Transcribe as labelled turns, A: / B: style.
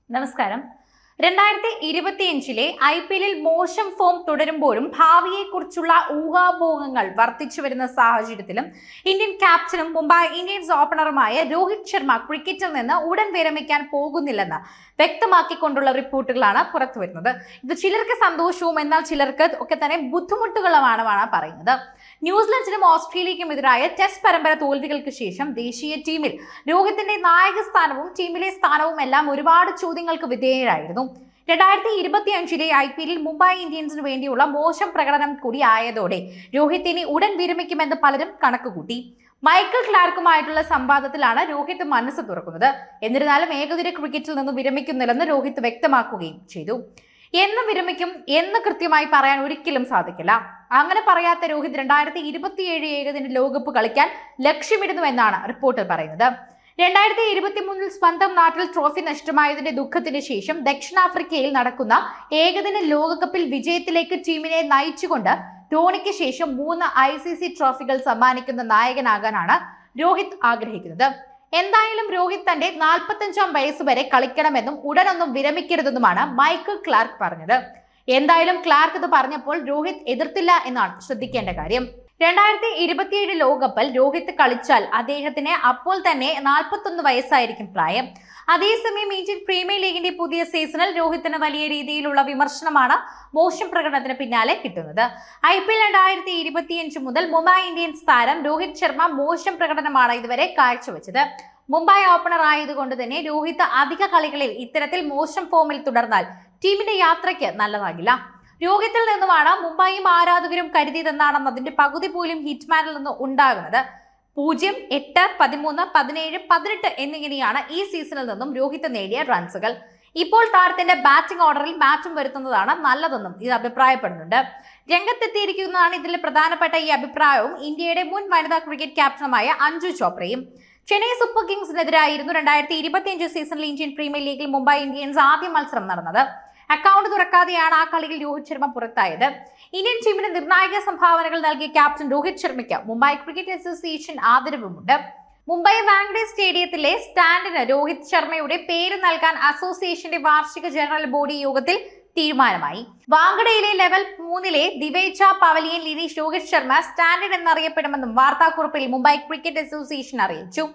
A: നമസ്കാരം. 2025-ലെ IPL-ൽ മോശം ഫോം തുടരുമ്പോഴും ഭാവിയെക്കുറിച്ചുള്ള ഊഹാപോഹങ്ങൾ വർദ്ധിച്ചു വരുന്ന സാഹചര്യത്തിലും ഇന്ത്യൻ ക്യാപ്റ്റനും മുംബൈ ഇന്ത്യൻസ് ഓപ്പണറുമായ രോഹിത് ശർമ്മ ക്രിക്കറ്റിൽ നിന്ന് ഉടൻ വിരമിക്കാൻ പോകുന്നില്ലെന്ന് വ്യക്തമാക്കിക്കൊണ്ടുള്ള റിപ്പോർട്ടുകളാണ് പുറത്തുവരുന്നത്. ഇത് ചിലർക്ക് സന്തോഷവും എന്നാൽ ചിലർക്ക് ഒക്കെ തന്നെ ബുദ്ധിമുട്ടുകളുമാണ് പറയുന്നത്. ന്യൂസിലൻഡിനും ഓസ്ട്രേലിയയ്ക്കും എതിരായ ടെസ്റ്റ് പരമ്പര തോൽവികൾക്ക് ശേഷം ദേശീയ ടീമിൽ രോഹിത്തിന്റെ നായക സ്ഥാനവും ടീമിലെ സ്ഥാനവും എല്ലാം ഒരുപാട് ചോദ്യങ്ങൾക്ക് വിധേയരായിരുന്നു. 2025-ലെ IPL-ൽ മുംബൈ ഇന്ത്യൻസിന് വേണ്ടിയുള്ള മോശം പ്രകടനം കൂടി ആയതോടെ രോഹിത് ഇനി ഉടൻ വിരമിക്കുമെന്ന് പലരും കണക്കുകൂട്ടി. മൈക്കിൾ ക്ലാർക്കുമായിട്ടുള്ള സംവാദത്തിലാണ് രോഹിത് മനസ്സ് തുറക്കുന്നത്. എന്നിരുന്നാലും ഏകദിന ക്രിക്കറ്റിൽ നിന്ന് വിരമിക്കുന്നില്ലെന്ന് രോഹിത് വ്യക്തമാക്കുകയും ചെയ്തു. എന്ന് വിരമിക്കും എന്ന് കൃത്യമായി പറയാൻ ഒരിക്കലും സാധിക്കില്ല. അങ്ങനെ പറയാത്ത രോഹിത് 2027 ഏകദിന ലോകകപ്പ് കളിക്കാൻ ലക്ഷ്യമിടുന്നു എന്നാണ് റിപ്പോർട്ടിൽ പറയുന്നത്. 2023-ൽ സ്വന്തം നാട്ടിൽ ട്രോഫി നഷ്ടമായതിന്റെ ദുഃഖത്തിന് ശേഷം ദക്ഷിണാഫ്രിക്കയിൽ നടക്കുന്ന ഏകദിന ലോകകപ്പിൽ വിജയത്തിലേക്ക് ടീമിനെ നയിച്ചുകൊണ്ട് ധോണിക്ക് ശേഷം 3 ICC ട്രോഫികൾ സമ്മാനിക്കുന്ന നായകനാകാനാണ് രോഹിത് ആഗ്രഹിക്കുന്നത്. എന്തായാലും രോഹിത് തന്റെ 45-ാം വയസ്സ് വരെ കളിക്കണമെന്നും ഉടനൊന്നും വിരമിക്കരുതെന്നുമാണ് മൈക്കിൾ ക്ലാർക്ക് പറഞ്ഞത്. എന്തായാലും ക്ലാർക്ക് ഇത് പറഞ്ഞപ്പോൾ രോഹിത് എതിർത്തില്ല എന്നാണ് ശ്രദ്ധിക്കേണ്ട കാര്യം. 2027 ലോകകപ്പിൽ രോഹിത് കളിച്ചാൽ അദ്ദേഹത്തിന് അപ്പോൾ തന്നെ 41 വയസ്സായിരിക്കും പ്രായം. അതേസമയം ഇന്ത്യൻ പ്രീമിയർ ലീഗിന്റെ പുതിയ സീസണിൽ രോഹിത്തിന് വലിയ രീതിയിലുള്ള വിമർശനമാണ് മോശം പ്രകടനത്തിന് പിന്നാലെ കിട്ടുന്നത്. IPL 2025 മുതൽ മുംബൈ ഇന്ത്യൻസ് താരം രോഹിത് ശർമ്മ മോശം പ്രകടനമാണ് ഇതുവരെ കാഴ്ചവെച്ചത്. മുംബൈ ഓപ്പണർ ആയതുകൊണ്ട് തന്നെ രോഹിത് അധിക കളികളിൽ ഇത്തരത്തിൽ മോശം ഫോമിൽ തുടർന്നാൽ ടീമിന്റെ യാത്രയ്ക്ക് നല്ലതാകില്ല. രോഹിത്തിൽ നിന്നുമാണ് മുംബൈയും ആരാധകരും കരുതിയതെന്നാണ് അതിന്റെ പകുതി പോലും ഹിറ്റ്മാനിൽ നിന്ന് ഉണ്ടാകുന്നത്. 0, 8, 13, 17, 18 എന്നിങ്ങനെയാണ് ഈ സീസണിൽ നിന്നും രോഹിത് നേടിയ റൺസുകൾ. ഇപ്പോൾ താരത്തിന്റെ ബാറ്റിംഗ് ഓർഡറിൽ മാറ്റം വരുത്തുന്നതാണ് നല്ലതെന്നും ഇത് അഭിപ്രായപ്പെടുന്നുണ്ട്. രംഗത്തെത്തിയിരിക്കുന്നതാണ് ഇതിൽ പ്രധാനപ്പെട്ട ഈ അഭിപ്രായവും ഇന്ത്യയുടെ മുൻ വനിതാ ക്രിക്കറ്റ് ക്യാപ്റ്റനുമായ അഞ്ജു ചോപ്രയും. ചെന്നൈ സൂപ്പർ കിങ്സിനെതിരായിരുന്നു 2025 സീസണിൽ ഇന്ത്യൻ പ്രീമിയർ ലീഗിൽ മുംബൈ ഇന്ത്യൻസ് ആദ്യ മത്സരം നടന്നത്. അക്കൗണ്ട് തുറക്കാതെയാണ് ആ കളിയിൽ രോഹിത് ശർമ്മ പുറത്തായത്. ഇന്ത്യൻ ടീമിന് നിർണായക സംഭാവനകൾ നൽകിയ ക്യാപ്റ്റൻ രോഹിത് ശർമ്മയ്ക്ക് മുംബൈ ക്രിക്കറ്റ് അസോസിയേഷൻ ആദരവുമുണ്ട്. മുംബൈ വാങ്കഡെ സ്റ്റേഡിയത്തിലെ സ്റ്റാൻഡിന് രോഹിത് ശർമ്മയുടെ പേര് നൽകാൻ അസോസിയേഷന്റെ വാർഷിക ജനറൽ ബോഡി യോഗത്തിൽ തീരുമാനമായി. വാങ്കഡയിലെ ലെവൽ 3-ലെ ദിവൈച്ച പവലിയൻ ലിനീഷ് രോഹിത് ശർമ്മ സ്റ്റാൻഡിൻ എന്നറിയപ്പെടുമെന്നും വാർത്താക്കുറിപ്പിൽ മുംബൈ ക്രിക്കറ്റ് അസോസിയേഷൻ അറിയിച്ചു.